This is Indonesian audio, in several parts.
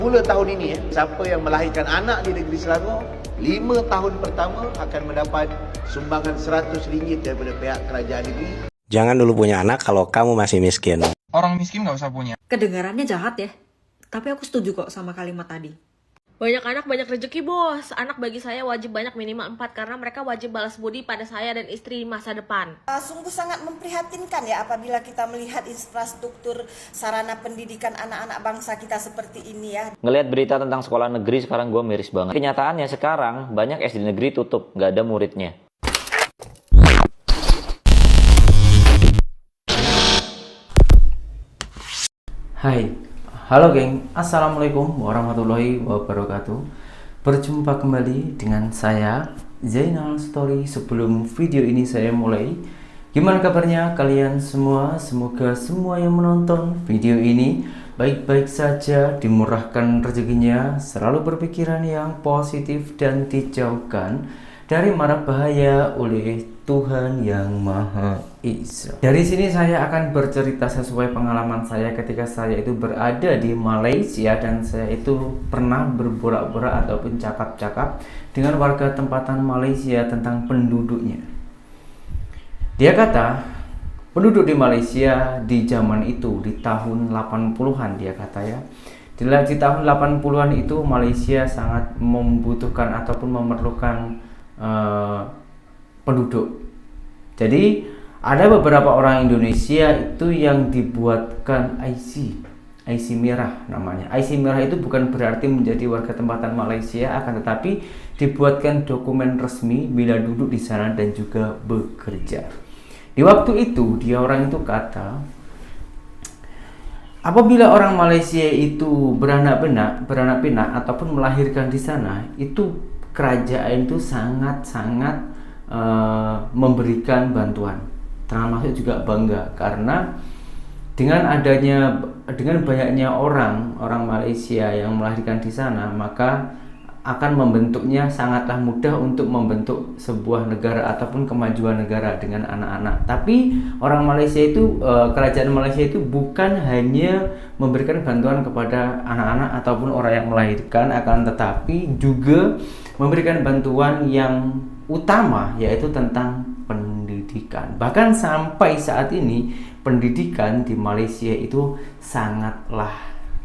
Mula tahun ini, siapa yang melahirkan anak di negeri Selangor, 5 tahun pertama akan mendapat sumbangan RM100 daripada pihak kerajaan negeri. Jangan dulu punya anak kalau kamu masih miskin. Orang miskin nggak usah punya. Kedengarannya jahat ya, tapi aku setuju kok sama kalimat tadi. Banyak anak, banyak rezeki, bos. Anak bagi saya wajib banyak minimal 4 karena mereka wajib balas budi pada saya dan istri di masa depan. Sungguh sangat memprihatinkan ya apabila kita melihat infrastruktur sarana pendidikan anak-anak bangsa kita seperti ini ya. Ngelihat berita tentang sekolah negeri sekarang gue miris banget. Kenyataannya sekarang banyak SD negeri tutup, nggak ada muridnya. Hai, halo geng, assalamualaikum warahmatullahi wabarakatuh. Berjumpa kembali dengan saya Zainal Story. Sebelum video ini saya mulai, gimana kabarnya kalian semua? Semoga semua yang menonton video ini baik-baik saja, dimurahkan rezekinya, selalu berpikiran yang positif dan dijauhkan dari mara bahaya oleh Tuhan yang Maha Esa. Dari sini saya akan bercerita sesuai pengalaman saya ketika saya itu berada di Malaysia dan saya itu pernah berborak-borak ataupun cakap-cakap dengan warga tempatan Malaysia tentang penduduknya. Dia kata, penduduk di Malaysia di zaman itu, di tahun 80-an dia kata ya. Di tahun 80-an itu Malaysia sangat membutuhkan ataupun memerlukan penduduk. Jadi ada beberapa orang Indonesia itu yang dibuatkan IC merah namanya. IC merah itu bukan berarti menjadi warga tempatan Malaysia, akan tetapi dibuatkan dokumen resmi bila duduk di sana dan juga bekerja. Di waktu itu dia orang itu kata, apabila orang Malaysia itu beranak pinak ataupun melahirkan di sana, itu kerajaan itu sangat-sangat memberikan bantuan, termasuk juga bangga karena dengan banyaknya orang Malaysia yang melahirkan di sana, maka akan membentuknya sangatlah mudah untuk membentuk sebuah negara ataupun kemajuan negara dengan anak-anak. Tapi orang Malaysia itu, kerajaan Malaysia itu bukan hanya memberikan bantuan kepada anak-anak ataupun orang yang melahirkan, akan tetapi juga memberikan bantuan yang utama, yaitu tentang pendidikan. Bahkan sampai saat ini pendidikan di Malaysia itu sangatlah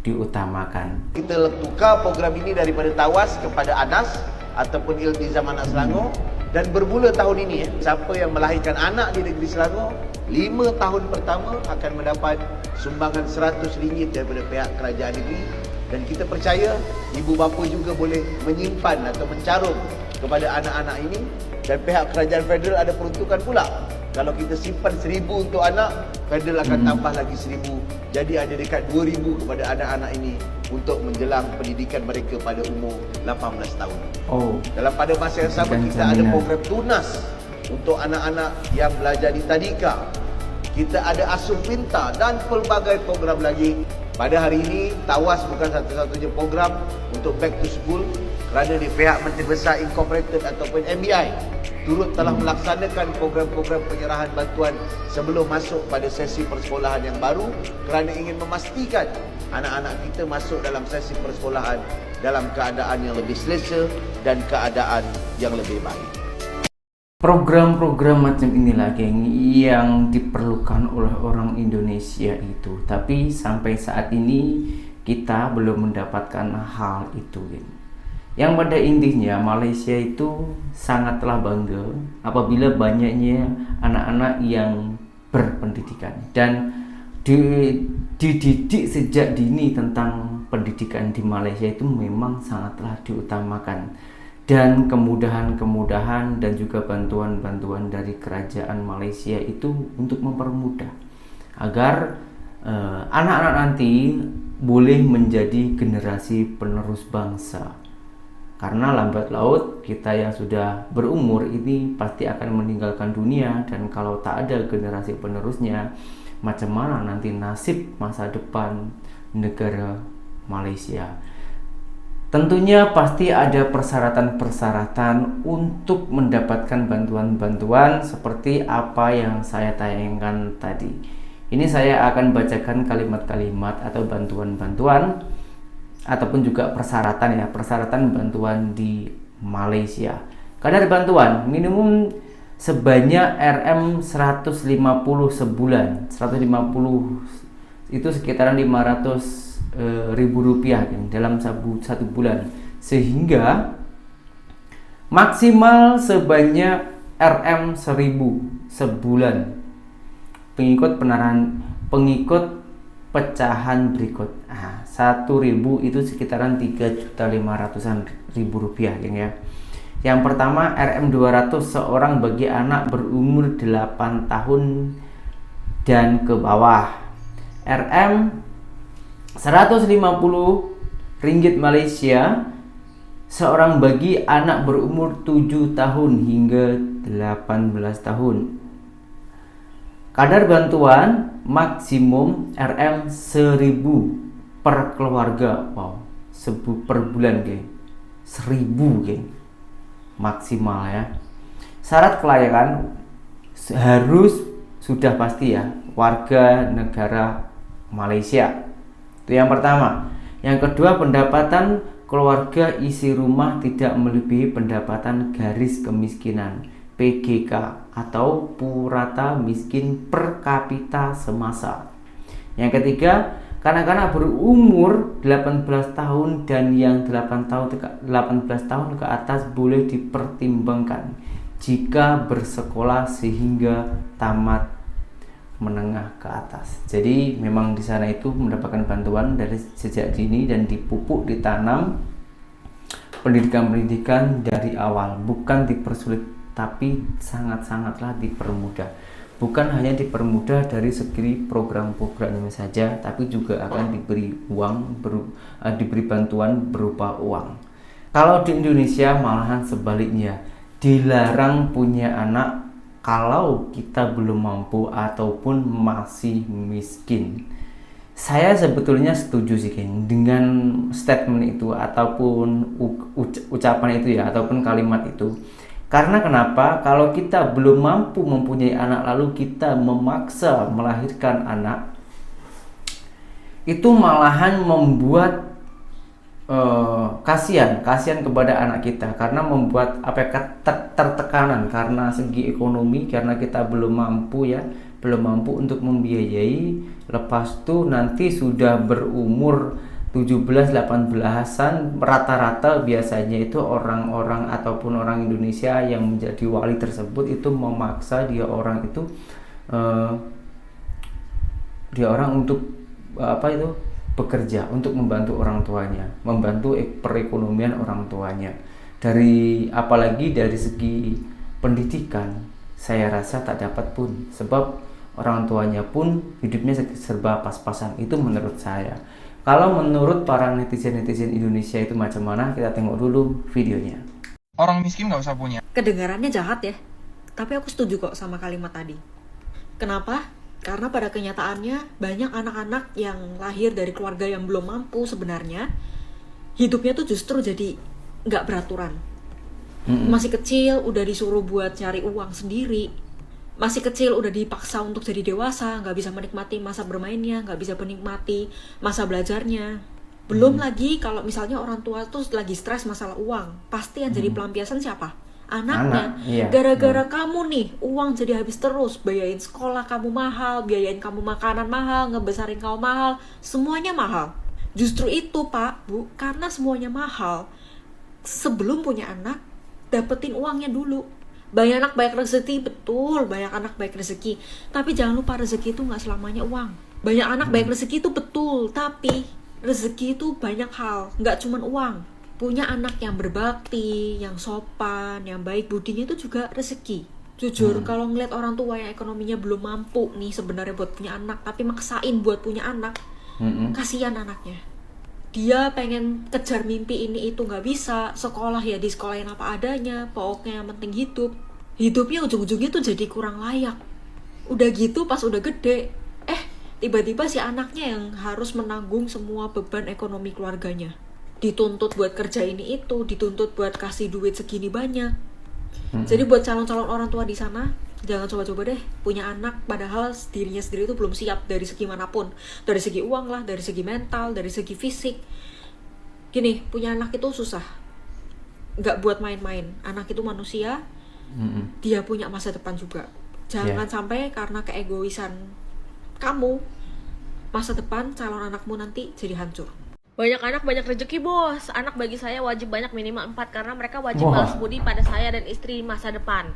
diutamakan. Kita tukar program ini daripada TAWAS kepada ADAS ataupun Iltizam Anak Selangor, dan bermula tahun ini, siapa yang melahirkan anak di negeri Selangor, 5 tahun pertama akan mendapat sumbangan RM100 daripada pihak kerajaan negeri. Dan kita percaya ibu bapa juga boleh menyimpan atau mencarum kepada anak-anak ini, dan pihak kerajaan federal ada peruntukan pula. Kalau kita simpan 1,000 untuk anak, federal akan tambah lagi 1,000. Jadi ada dekat 2,000 kepada anak-anak ini untuk menjelang pendidikan mereka pada umur 18 tahun. Dalam pada masa yang sama kita ada program tunas untuk anak-anak yang belajar di tadika. Kita ada asuh pintar dan pelbagai program lagi. Pada hari ini, TAWAS bukan satu-satunya program untuk back to school, kerana di pihak Menteri Besar Incorporated ataupun MBI turut telah melaksanakan program-program penyerahan bantuan sebelum masuk pada sesi persekolahan yang baru, kerana ingin memastikan anak-anak kita masuk dalam sesi persekolahan dalam keadaan yang lebih selesa dan keadaan yang lebih baik. Program-program macam inilah geng yang diperlukan oleh orang Indonesia itu, tapi sampai saat ini kita belum mendapatkan hal itu geng. Yang pada intinya Malaysia itu sangatlah bangga apabila banyaknya anak-anak yang berpendidikan dan dididik sejak dini tentang pendidikan di Malaysia itu memang sangatlah diutamakan. Dan kemudahan-kemudahan dan juga bantuan-bantuan dari kerajaan Malaysia itu untuk mempermudah agar anak-anak nanti boleh menjadi generasi penerus bangsa. Karena lambat laut kita yang sudah berumur ini pasti akan meninggalkan dunia, dan kalau tak ada generasi penerusnya, macam mana nanti nasib masa depan negara Malaysia? Tentunya pasti ada persyaratan-persyaratan untuk mendapatkan bantuan-bantuan seperti apa yang saya tayangkan tadi. Ini saya akan bacakan kalimat-kalimat atau bantuan-bantuan ataupun juga persyaratan bantuan di Malaysia. Kadar bantuan minimum sebanyak RM 150 sebulan. 150 itu sekitaran 500 ribu rupiah dalam satu bulan, sehingga maksimal sebanyak RM 1000 sebulan pengikut pecahan berikut. 1.000 itu sekitaran 3.500.000 rupiah ya. Yang pertama RM 200 seorang bagi anak berumur 8 tahun dan ke bawah. RM 150 ringgit Malaysia seorang bagi anak berumur 7 tahun hingga 18 tahun. Kadar bantuan maksimum RM 1000 per keluarga. Wow, per bulan geng. 1000 geng. Maksimal ya. Syarat kelayakan harus sudah pasti ya, warga negara Malaysia. Itu yang pertama. Yang kedua, pendapatan keluarga isi rumah tidak melebihi pendapatan garis kemiskinan PGK atau purata miskin per kapita semasa. Yang ketiga, kanak-kanak berumur 18 tahun dan yang 18 tahun ke atas boleh dipertimbangkan jika bersekolah sehingga tamat menengah ke atas. Jadi memang di sana itu mendapatkan bantuan dari sejak dini dan dipupuk, ditanam pendidikan dari awal, bukan dipersulit tapi sangat-sangatlah dipermudah. Bukan hanya dipermudah dari segi program-programnya saja, tapi juga akan diberi diberi bantuan berupa uang. Kalau di Indonesia malahan sebaliknya, dilarang punya anak kalau kita belum mampu ataupun masih miskin. Saya sebetulnya setuju sih dengan statement itu ataupun ucapan itu ya, ataupun kalimat itu. Karena kenapa? Kalau kita belum mampu mempunyai anak lalu kita memaksa melahirkan anak, itu malahan membuat kasihan kepada anak kita, karena membuat tertekanan karena segi ekonomi, karena kita belum mampu untuk membiayai. Lepas itu nanti sudah berumur 17-18an rata-rata biasanya itu orang-orang ataupun orang Indonesia yang menjadi wali tersebut itu memaksa dia orang untuk bekerja untuk membantu orang tuanya, membantu perekonomian orang tuanya. Apalagi dari segi pendidikan, saya rasa tak dapat pun, sebab orang tuanya pun hidupnya serba pas-pasan. Itu menurut saya. Kalau menurut para netizen Indonesia itu macam mana, kita tengok dulu videonya. Orang miskin nggak usah punya. Kedengarannya jahat ya, tapi aku setuju kok sama kalimat tadi. Kenapa? Karena pada kenyataannya banyak anak-anak yang lahir dari keluarga yang belum mampu sebenarnya hidupnya tuh justru jadi nggak beraturan. Masih kecil udah disuruh buat cari uang sendiri. Masih kecil udah dipaksa untuk jadi dewasa, nggak bisa menikmati masa bermainnya, nggak bisa menikmati masa belajarnya. Belum lagi kalau misalnya orang tua tuh lagi stres masalah uang, pasti yang jadi pelampiasan siapa? Anaknya. Iya. Gara-gara kamu nih, uang jadi habis terus, biayain sekolah kamu mahal, biayain kamu makanan mahal, ngebesarin kamu mahal, semuanya mahal. Justru itu Pak, Bu, karena semuanya mahal, sebelum punya anak, dapetin uangnya dulu. Banyak anak baik rezeki, betul, banyak anak baik rezeki. Tapi jangan lupa rezeki itu gak selamanya uang. Banyak anak baik rezeki itu betul, tapi rezeki itu banyak hal, gak cuman uang. Punya anak yang berbakti, yang sopan, yang baik budinya itu juga rezeki. Jujur, kalau ngeliat orang tua yang ekonominya belum mampu nih sebenarnya buat punya anak, tapi maksain buat punya anak, kasihan anaknya. Dia pengen kejar mimpi ini itu nggak bisa, sekolah ya di sekolahin apa adanya, pokoknya yang penting hidup. Hidupnya ujung-ujungnya tuh jadi kurang layak. Udah gitu pas udah gede, tiba-tiba si anaknya yang harus menanggung semua beban ekonomi keluarganya. Dituntut buat kerja ini itu, dituntut buat kasih duit segini banyak. Jadi buat calon-calon orang tua di sana, jangan coba-coba deh punya anak padahal dirinya sendiri itu belum siap dari segi manapun. Dari segi uang lah, dari segi mental, dari segi fisik. Gini, punya anak itu susah, nggak buat main-main. Anak itu manusia, dia punya masa depan juga. Jangan sampai karena keegoisan kamu, masa depan calon anakmu nanti jadi hancur. Banyak anak banyak rezeki bos. Anak bagi saya wajib banyak minimal 4 karena mereka wajib balas budi pada saya dan istri di masa depan.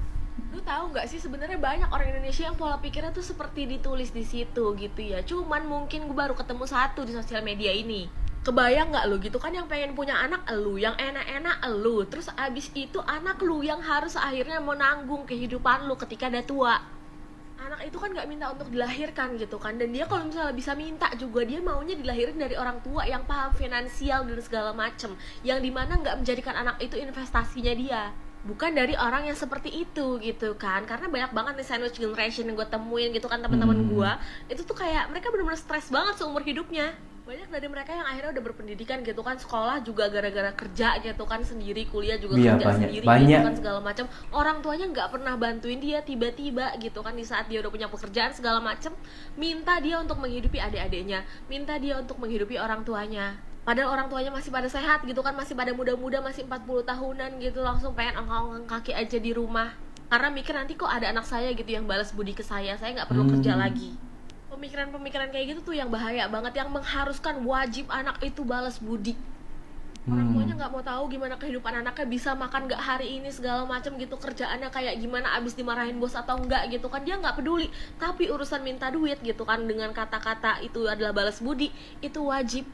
Lu tahu nggak sih sebenarnya banyak orang Indonesia yang pola pikirnya tuh seperti ditulis di situ gitu ya. Cuman mungkin gue baru ketemu satu di sosial media ini. Kebayang nggak lu gitu kan, yang pengen punya anak elu, yang enak-enak elu, terus abis itu anak lu yang harus akhirnya menanggung kehidupan lu ketika udah tua. Anak itu kan nggak minta untuk dilahirkan gitu kan, dan dia kalau misalnya bisa minta juga dia maunya dilahirin dari orang tua yang paham finansial dan segala macem, yang dimana nggak menjadikan anak itu investasinya dia, bukan dari orang yang seperti itu gitu kan. Karena banyak banget nih sandwich generation yang gue temuin gitu kan, teman-teman gue itu tuh kayak mereka benar-benar stres banget seumur hidupnya. Banyak dari mereka yang akhirnya udah berpendidikan gitu kan, sekolah juga gara-gara kerja gitu kan sendiri, kuliah juga kerja sendiri gitu kan segala macam. Orang tuanya nggak pernah bantuin dia, tiba-tiba gitu kan di saat dia udah punya pekerjaan segala macam, minta dia untuk menghidupi adik-adiknya, minta dia untuk menghidupi orang tuanya. Padahal orang tuanya masih pada sehat gitu kan, masih pada muda-muda, masih 40 tahunan gitu, langsung pengen angkat kaki aja di rumah. Karena mikir nanti kok ada anak saya gitu yang balas budi ke saya nggak perlu kerja lagi. Pemikiran-pemikiran kayak gitu tuh yang bahaya banget, yang mengharuskan wajib anak itu balas budi. Orang tuanya nggak mau tahu gimana kehidupan anaknya, bisa makan nggak hari ini segala macam gitu, kerjaannya kayak gimana, abis dimarahin bos atau enggak gitu kan, dia nggak peduli. Tapi urusan minta duit gitu kan dengan kata-kata itu adalah balas budi, itu wajib.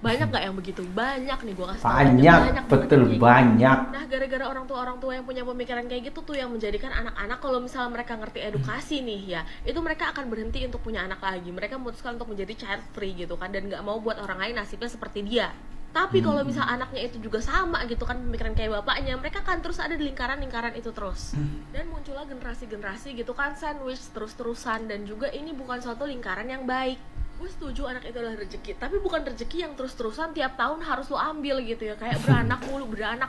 Banyak nggak yang begitu? Banyak nih, gue kasih tau aja, banyak betul banyak. Nah, gara-gara orang tua yang punya pemikiran kayak gitu tuh yang menjadikan anak-anak kalau misalnya mereka ngerti edukasi nih ya, itu mereka akan berhenti untuk punya anak lagi. Mereka memutuskan untuk menjadi child free gitu kan, dan nggak mau buat orang lain nasibnya seperti dia. Tapi kalau misal anaknya itu juga sama gitu kan pemikiran kayak bapaknya, mereka akan terus ada di lingkaran-lingkaran itu terus. Dan muncullah generasi-generasi gitu kan, sandwich terus-terusan, dan juga ini bukan suatu lingkaran yang baik. Gue setuju anak itu adalah rezeki, tapi bukan rezeki yang terus-terusan tiap tahun harus lo ambil gitu ya, kayak beranak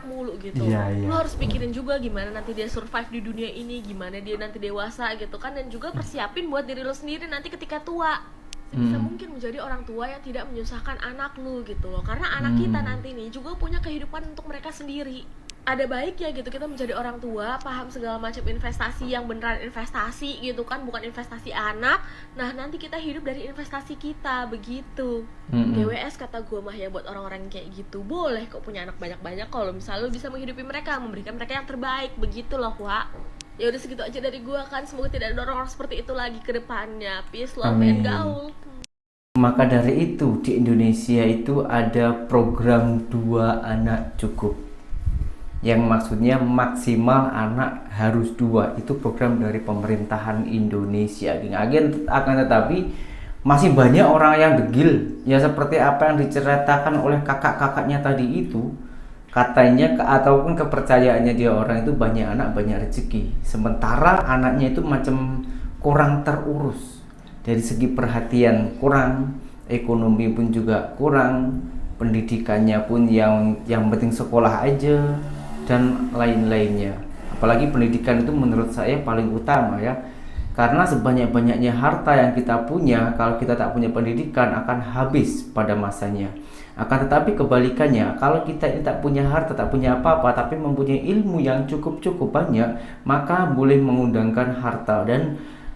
mulu gitu. Lo harus pikirin juga gimana nanti dia survive di dunia ini, gimana dia nanti dewasa gitu kan, dan juga persiapin buat diri lo sendiri nanti ketika tua. Sebisa mungkin menjadi orang tua yang tidak menyusahkan anak lo gitu loh, karena anak kita nanti nih juga punya kehidupan untuk mereka sendiri. Ada baiknya gitu kita menjadi orang tua, paham segala macam investasi yang beneran investasi gitu kan, bukan investasi anak. Nah nanti kita hidup dari investasi kita begitu. GWS kata gue mah ya, buat orang-orang kayak gitu boleh kok punya anak banyak-banyak kalau misalnya lo bisa menghidupi mereka, memberikan mereka yang terbaik begitu loh, Wak. Ya udah segitu aja dari gue kan, semoga tidak ada orang-orang seperti itu lagi ke depannya. Peace, love, and gaul. Maka dari itu di Indonesia itu ada program 2 anak cukup, yang maksudnya maksimal anak harus 2. Itu program dari pemerintahan Indonesia. Akan tetapi masih banyak orang yang degil, ya seperti apa yang diceritakan oleh kakak-kakaknya tadi itu. Katanya ataupun kepercayaannya dia orang itu banyak anak banyak rezeki, sementara anaknya itu macam kurang terurus dari segi perhatian, kurang, ekonomi pun juga kurang, pendidikannya pun yang penting sekolah aja dan lain-lainnya. Apalagi pendidikan itu menurut saya paling utama ya, karena sebanyak-banyaknya harta yang kita punya, kalau kita tak punya pendidikan akan habis pada masanya. Akan tetapi kebalikannya, kalau kita ini tak punya harta, tak punya apa-apa, tapi mempunyai ilmu yang cukup banyak, maka boleh mengundangkan harta.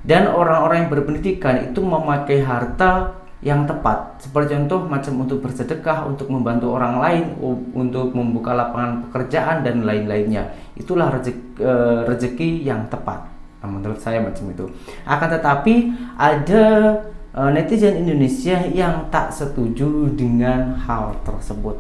Dan orang-orang yang berpendidikan itu memakai harta yang tepat, seperti contoh macam untuk bersedekah, untuk membantu orang lain, untuk membuka lapangan pekerjaan dan lain-lainnya. Itulah rezeki yang tepat. Nah, menurut saya macam itu. Akan tetapi ada netizen Indonesia yang tak setuju dengan hal tersebut.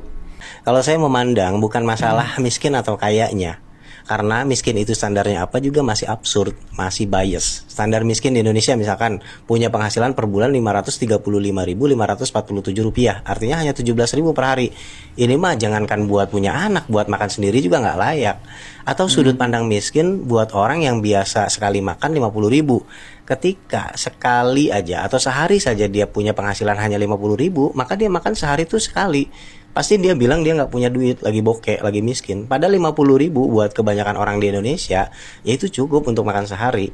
Kalau saya memandang bukan masalah miskin atau kayanya, karena miskin itu standarnya apa juga masih absurd, masih bias. Standar miskin di Indonesia misalkan punya penghasilan per bulan Rp535.547, artinya hanya Rp17.000 per hari. Ini mah jangankan buat punya anak, buat makan sendiri juga nggak layak. Atau sudut pandang miskin buat orang yang biasa sekali makan Rp50.000. Ketika sekali aja atau sehari saja dia punya penghasilan hanya Rp50.000, maka dia makan sehari itu sekali. Pasti dia bilang dia nggak punya duit, lagi bokek, lagi miskin. Padahal Rp50.000 buat kebanyakan orang di Indonesia, ya itu cukup untuk makan sehari.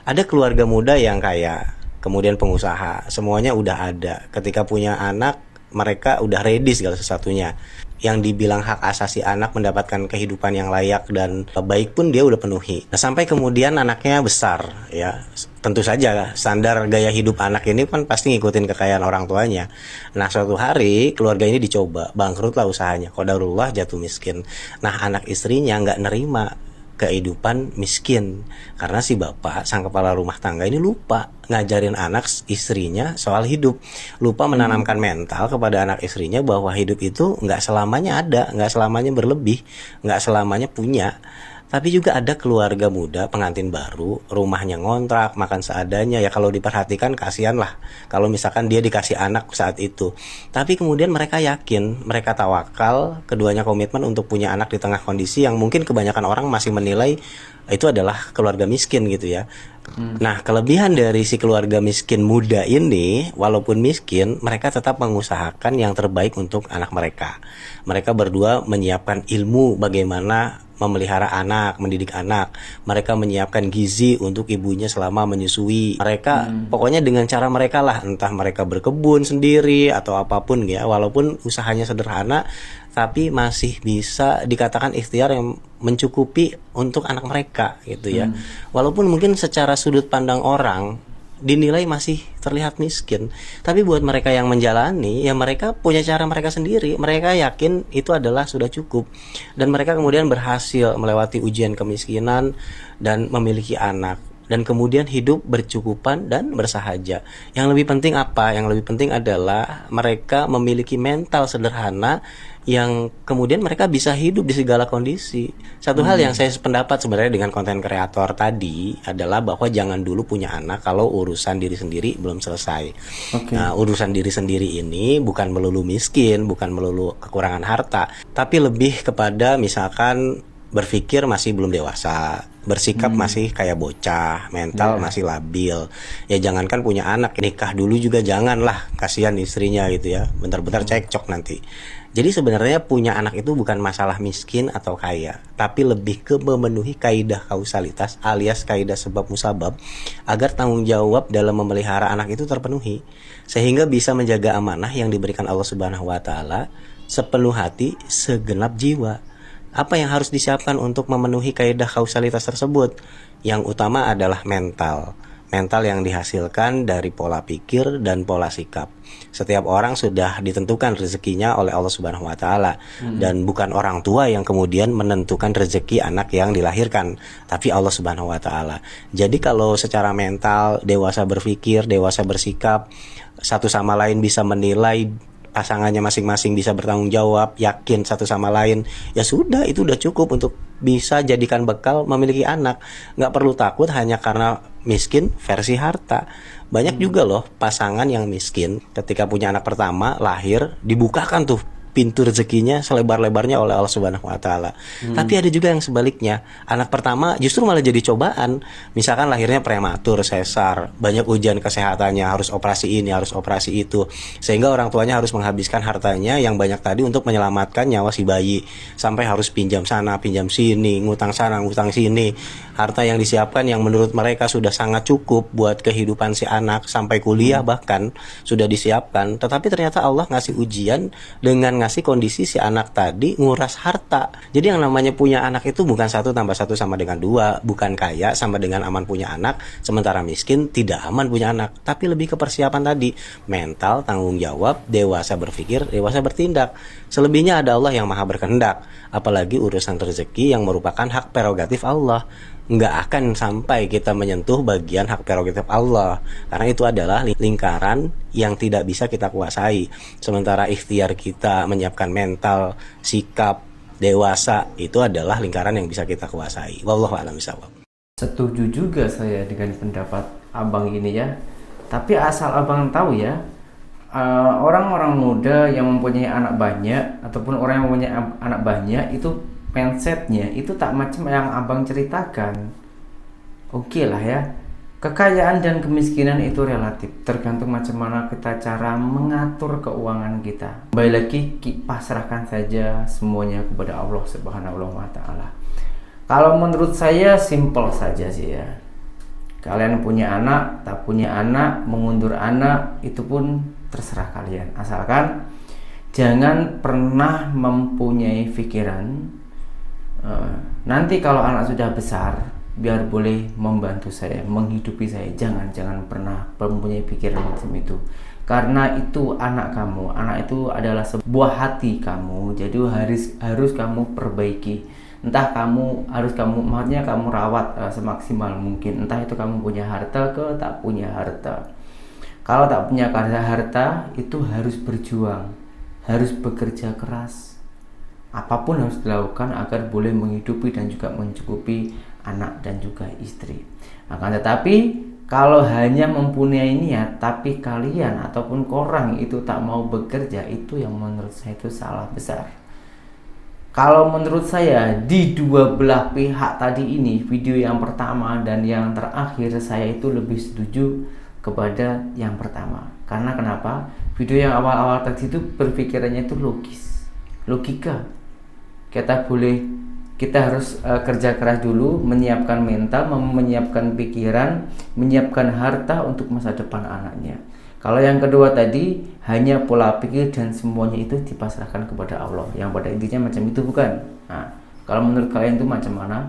Ada keluarga muda yang kaya, kemudian pengusaha, semuanya udah ada. Ketika punya anak, mereka udah ready segala sesuatunya. yang dibilang hak asasi anak mendapatkan kehidupan yang layak dan baik pun dia udah penuhi. Nah, sampai kemudian anaknya besar, ya tentu saja standar gaya hidup anak ini kan pasti ngikutin kekayaan orang tuanya. Nah, suatu hari keluarga ini dicoba, bangkrutlah usahanya, qadarullah jatuh miskin. Nah, anak istrinya nggak nerima kehidupan miskin karena si bapak sang kepala rumah tangga ini lupa ngajarin anak istrinya soal hidup, lupa menanamkan mental kepada anak istrinya bahwa hidup itu nggak selamanya ada, nggak selamanya berlebih, nggak selamanya punya. Tapi juga ada keluarga muda pengantin baru, rumahnya ngontrak, makan seadanya. Ya kalau diperhatikan kasihan lah kalau misalkan dia dikasih anak saat itu. Tapi kemudian mereka yakin, mereka tawakal, keduanya komitmen untuk punya anak di tengah kondisi yang mungkin kebanyakan orang masih menilai itu adalah keluarga miskin gitu ya. Nah, kelebihan dari si keluarga miskin muda ini, walaupun miskin, mereka tetap mengusahakan yang terbaik untuk anak mereka. Mereka berdua menyiapkan ilmu bagaimana memelihara anak, mendidik anak. Mereka menyiapkan gizi untuk ibunya selama menyusui. Mereka pokoknya dengan cara mereka lah, entah mereka berkebun sendiri atau apapun ya, walaupun usahanya sederhana, tapi masih bisa dikatakan ikhtiar yang mencukupi untuk anak mereka gitu ya. Walaupun mungkin secara sudut pandang orang dinilai masih terlihat miskin, tapi buat mereka yang menjalani, ya mereka punya cara mereka sendiri. Mereka yakin itu adalah sudah cukup, dan mereka kemudian berhasil melewati ujian kemiskinan dan memiliki anak, dan kemudian hidup bercukupan dan bersahaja. Yang lebih penting apa? Yang lebih penting adalah mereka memiliki mental sederhana yang kemudian mereka bisa hidup di segala kondisi. Satu hal yang saya sependapat sebenarnya dengan konten kreator tadi adalah bahwa jangan dulu punya anak kalau urusan diri sendiri belum selesai. Nah, urusan diri sendiri ini bukan melulu miskin, bukan melulu kekurangan harta, tapi lebih kepada misalkan berpikir masih belum dewasa, bersikap masih kayak bocah, mental masih labil. Ya jangankan punya anak, nikah dulu juga janganlah, kasihan istrinya gitu ya, bentar-bentar cekcok nanti. Jadi sebenarnya punya anak itu bukan masalah miskin atau kaya, tapi lebih ke memenuhi kaidah kausalitas alias kaidah sebab musabab agar tanggung jawab dalam memelihara anak itu terpenuhi, sehingga bisa menjaga amanah yang diberikan Allah Subhanahu wa taala sepenuh hati, segenap jiwa. Apa yang harus disiapkan untuk memenuhi kaidah kausalitas tersebut? Yang utama adalah mental yang dihasilkan dari pola pikir dan pola sikap. Setiap orang sudah ditentukan rezekinya oleh Allah Subhanahu wa taala, dan bukan orang tua yang kemudian menentukan rezeki anak yang dilahirkan, tapi Allah Subhanahu wa taala. Jadi kalau secara mental, dewasa berpikir, dewasa bersikap, satu sama lain bisa menilai pasangannya masing-masing, bisa bertanggung jawab, yakin satu sama lain, ya sudah, itu udah cukup untuk bisa jadikan bekal memiliki anak. Nggak perlu takut hanya karena miskin versi harta. Banyak juga loh pasangan yang miskin ketika punya anak pertama lahir, dibukakan tuh pintu rezekinya selebar-lebarnya oleh Allah Subhanahu wa taala. Tapi ada juga yang sebaliknya, anak pertama justru malah jadi cobaan. Misalkan lahirnya prematur, sesar, banyak ujian kesehatannya, harus operasi ini, harus operasi itu, sehingga orang tuanya harus menghabiskan hartanya yang banyak tadi untuk menyelamatkan nyawa si bayi, sampai harus pinjam sana, pinjam sini, ngutang sana, ngutang sini. Harta yang disiapkan yang menurut mereka sudah sangat cukup buat kehidupan si anak sampai kuliah bahkan sudah disiapkan, tetapi ternyata Allah ngasih ujian dengan ngasih kondisi si anak tadi nguras harta. Jadi yang namanya punya anak itu bukan 1 tambah 1 sama dengan 2, bukan kaya sama dengan aman punya anak, sementara miskin tidak aman punya anak, tapi lebih ke persiapan tadi, mental, tanggung jawab, dewasa berpikir, dewasa bertindak. Selebihnya ada Allah yang maha berkehendak, apalagi urusan rezeki yang merupakan hak prerogatif Allah. Nggak akan sampai kita menyentuh bagian hak prerogatif Allah, karena itu adalah lingkaran yang tidak bisa kita kuasai. Sementara ikhtiar kita menyiapkan mental, sikap, dewasa, itu adalah lingkaran yang bisa kita kuasai. Wallahu a'lam bishawab. Setuju juga saya dengan pendapat abang ini ya. Tapi asal abang tahu ya, orang-orang muda yang mempunyai anak banyak ataupun orang yang mempunyai anak banyak itu mindsetnya itu tak macam yang abang ceritakan. Oke lah ya, kekayaan dan kemiskinan itu relatif, tergantung macam mana kita cara mengatur keuangan kita. Kembali lagi, pasrahkan saja semuanya kepada Allah Subhanahu wa taala. Kalau menurut saya simple saja sih ya. Kalian punya anak, tak punya anak, mengundur anak, itu pun terserah kalian, asalkan Jangan pernah mempunyai pikiran nanti kalau anak sudah besar biar boleh membantu saya, menghidupi saya. Jangan pernah mempunyai pikiran macam itu, karena itu anak kamu. Anak itu adalah sebuah hati kamu, jadi harus kamu perbaiki. Entah maksudnya kamu rawat semaksimal mungkin. Entah itu kamu punya harta ke tak punya harta. Kalau tak punya harta itu harus berjuang, harus bekerja keras. Apapun harus dilakukan agar boleh menghidupi dan juga mencukupi anak dan juga istri. Akan tetapi kalau hanya mempunyai niat tapi kalian ataupun korang itu tak mau bekerja, itu yang menurut saya itu salah besar. Kalau menurut saya di dua belah pihak tadi ini, video yang pertama dan yang terakhir, saya itu lebih setuju kepada yang pertama. Karena kenapa? Video yang awal-awal tadi itu berpikirannya itu logika. Kita harus kerja keras dulu, menyiapkan mental, menyiapkan pikiran, menyiapkan harta untuk masa depan anaknya. Kalau yang kedua tadi hanya pola pikir dan semuanya itu dipasrahkan kepada Allah, yang pada intinya macam itu, bukan? Nah, kalau menurut kalian itu macam mana?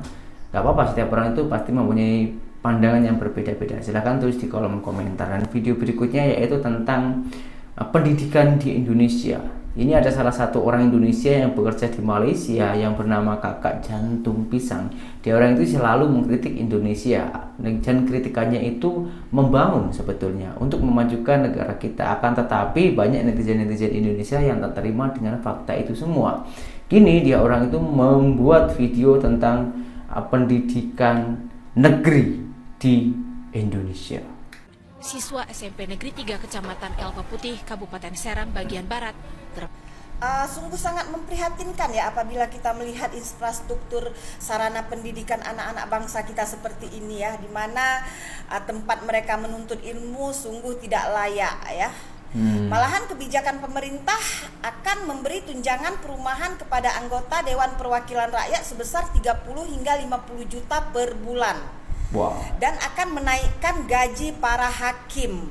Gak apa-apa, setiap orang itu pasti mempunyai pandangan yang berbeda-beda. Silahkan tulis di kolom komentar. Dan video berikutnya yaitu tentang pendidikan di Indonesia. Ini ada salah satu orang Indonesia yang bekerja di Malaysia yang bernama Kakak Jantung Pisang. Dia orang itu selalu mengkritik Indonesia, dan kritikannya itu membangun sebetulnya untuk memajukan negara kita. Akan tetapi banyak netizen-netizen Indonesia yang tak terima dengan fakta itu semua. Kini dia orang itu membuat video tentang pendidikan negeri di Indonesia. Siswa SMP Negeri 3 Kecamatan Elpa Putih, Kabupaten Serang, bagian Barat. Sungguh sangat memprihatinkan ya apabila kita melihat infrastruktur sarana pendidikan anak-anak bangsa kita seperti ini ya, di mana tempat mereka menuntut ilmu sungguh tidak layak ya. Malahan kebijakan pemerintah akan memberi tunjangan perumahan kepada anggota Dewan Perwakilan Rakyat sebesar 30 hingga 50 juta per bulan. Wow. Dan akan menaikkan gaji para hakim.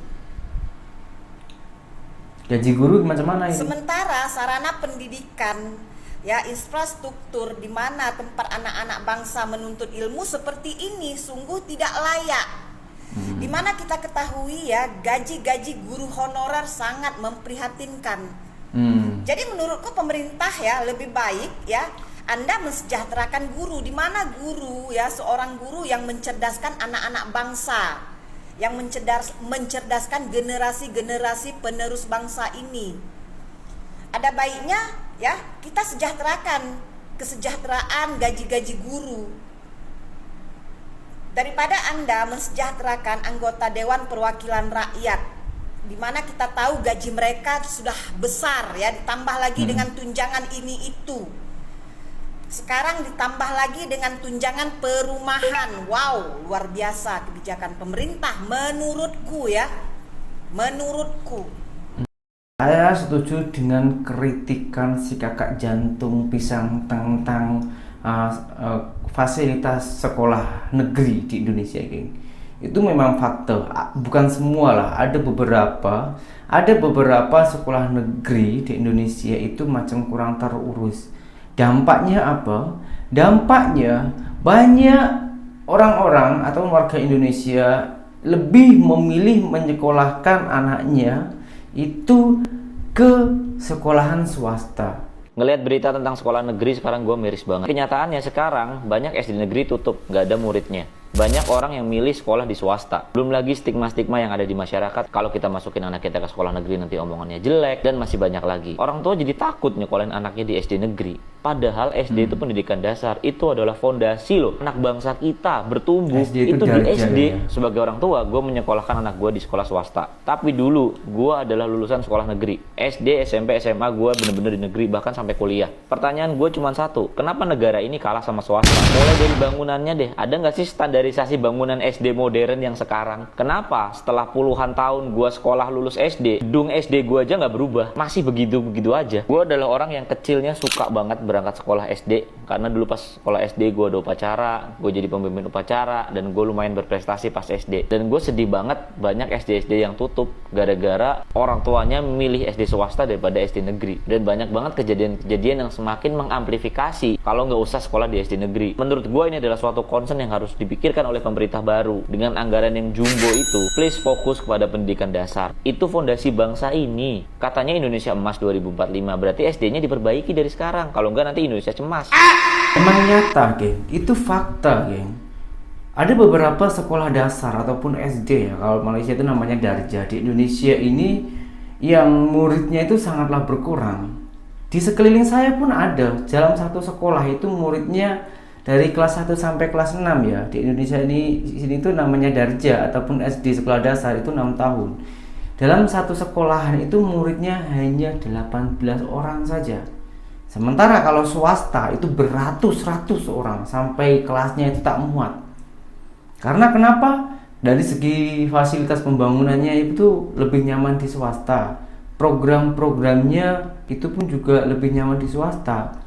Gaji guru macam mana ini? Sementara sarana pendidikan ya, infrastruktur di mana tempat anak-anak bangsa menuntut ilmu seperti ini sungguh tidak layak. Di mana kita ketahui ya, gaji-gaji guru honorer sangat memprihatinkan. Jadi menurutku pemerintah ya lebih baik ya Anda mensejahterakan guru, di mana guru ya, seorang guru yang mencerdaskan anak-anak bangsa, yang mencerdaskan generasi-generasi penerus bangsa ini. Ada baiknya ya kita sejahterakan kesejahteraan gaji-gaji guru daripada Anda mensejahterakan anggota Dewan Perwakilan Rakyat, di mana kita tahu gaji mereka sudah besar ya, ditambah lagi dengan tunjangan ini itu. Sekarang ditambah lagi dengan tunjangan perumahan. Wow, luar biasa kebijakan pemerintah menurutku ya. Menurutku. Saya setuju dengan kritikan si Kakak Jantung Pisang tentang fasilitas sekolah negeri di Indonesia, geng. Itu memang fakta, bukan semua lah, ada beberapa sekolah negeri di Indonesia itu macam kurang terurus. Dampaknya apa? Dampaknya banyak orang-orang atau warga Indonesia lebih memilih menyekolahkan anaknya itu ke sekolahan swasta. Ngelihat berita tentang sekolah negeri sekarang gue miris banget. Kenyataannya sekarang banyak SD negeri tutup, nggak ada muridnya. Banyak orang yang milih sekolah di swasta. Belum lagi stigma-stigma yang ada di masyarakat. Kalau kita masukin anak kita ke sekolah negeri nanti omongannya jelek, dan masih banyak lagi. Orang tua jadi takut nyekolahin anaknya di SD negeri. Padahal SD itu pendidikan dasar, itu adalah fondasi loh. Anak bangsa kita bertumbuh SD itu di SD. Ya. Sebagai orang tua, gue menyekolahkan anak gue di sekolah swasta. Tapi dulu, gue adalah lulusan sekolah negeri. SD, SMP, SMA gue bener-bener di negeri, bahkan sampai kuliah. Pertanyaan gue cuma satu, kenapa negara ini kalah sama swasta? Mulai dari bangunannya deh, ada nggak sih standarisasi bangunan SD modern yang sekarang? Kenapa setelah puluhan tahun gue sekolah lulus SD, gedung SD gue aja nggak berubah, masih begitu-begitu aja? Gue adalah orang yang kecilnya suka banget berangkat sekolah SD, karena dulu pas sekolah SD gue ada upacara, gue jadi pemimpin upacara, dan gue lumayan berprestasi pas SD. Dan gue sedih banget banyak SD-SD yang tutup gara-gara orang tuanya milih SD swasta daripada SD negeri. Dan banyak banget kejadian-kejadian yang semakin mengamplifikasi kalau nggak usah sekolah di SD negeri. Menurut gue ini adalah suatu concern yang harus dipikirkan oleh pemerintah baru. Dengan anggaran yang jumbo itu, please fokus kepada pendidikan dasar. Itu fondasi bangsa ini. Katanya Indonesia emas 2045, berarti SD-nya diperbaiki dari sekarang. Kalau enggak nanti Indonesia cemas. Emang nyata, geng. Itu fakta, geng. Ada beberapa sekolah dasar ataupun SD ya, kalau Malaysia itu namanya darjah. Di Indonesia ini yang muridnya itu sangatlah berkurang. Di sekeliling saya pun ada. Dalam satu sekolah itu muridnya dari kelas 1 sampai kelas 6 ya. Di Indonesia ini sini itu namanya darjah ataupun SD, sekolah dasar itu 6 tahun. Dalam satu sekolahan itu muridnya hanya 18 orang saja. Sementara kalau swasta itu beratus-ratus orang, sampai kelasnya itu tak muat. Karena kenapa? Dari segi fasilitas pembangunannya itu lebih nyaman di swasta. Program-programnya itu pun juga lebih nyaman di swasta.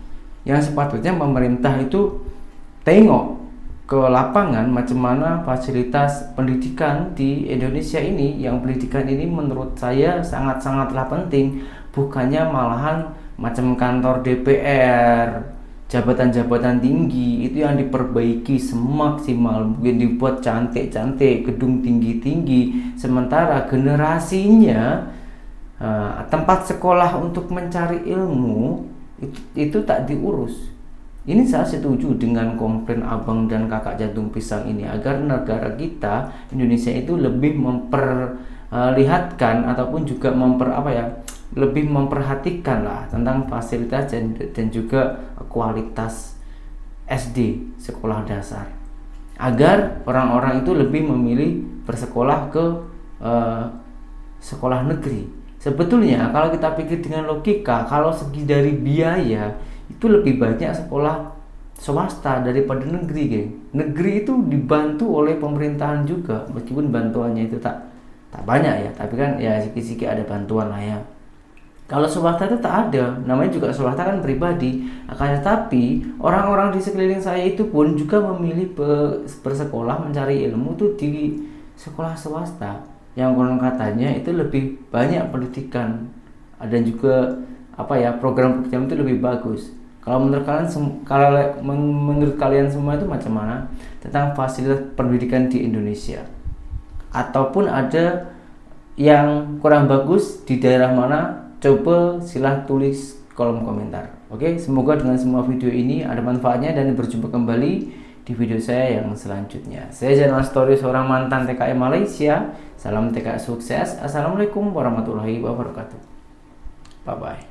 Yang sepatutnya pemerintah itu tengok ke lapangan macam mana fasilitas pendidikan di Indonesia ini. Yang pendidikan ini menurut saya sangat-sangatlah penting, bukannya malahan macam kantor DPR, jabatan-jabatan tinggi itu yang diperbaiki semaksimal mungkin, dibuat cantik-cantik, gedung tinggi-tinggi, sementara generasinya tempat sekolah untuk mencari ilmu itu tak diurus. Ini saya setuju dengan komplain abang dan kakak jantung pisang ini, agar negara kita Indonesia itu lebih memperlihatkan ataupun juga lebih memperhatikan lah tentang fasilitas dan juga kualitas SD, sekolah dasar, agar orang-orang itu lebih memilih bersekolah ke sekolah negeri. Sebetulnya kalau kita pikir dengan logika, kalau segi dari biaya itu lebih banyak sekolah swasta daripada negeri, geng. Negeri itu dibantu oleh pemerintahan juga, meskipun bantuannya itu tak banyak ya, tapi kan ya sikit-sikit ada bantuan lah ya. Kalau swasta itu tak ada, namanya juga swasta kan pribadi. Akan tetapi orang-orang di sekeliling saya itu pun juga memilih bersekolah mencari ilmu itu di sekolah swasta, yang konon katanya itu lebih banyak pendidikan dan juga program-program itu lebih bagus. Kalau menurut kalian semua itu macam mana tentang fasilitas pendidikan di Indonesia? Ataupun ada yang kurang bagus di daerah mana? Coba silahkan tulis kolom komentar. Oke, semoga dengan semua video ini ada manfaatnya dan berjumpa kembali di video saya yang selanjutnya. Saya Zainal Story, seorang mantan TKI Malaysia. Salam TKI sukses. Assalamualaikum warahmatullahi wabarakatuh. Bye bye.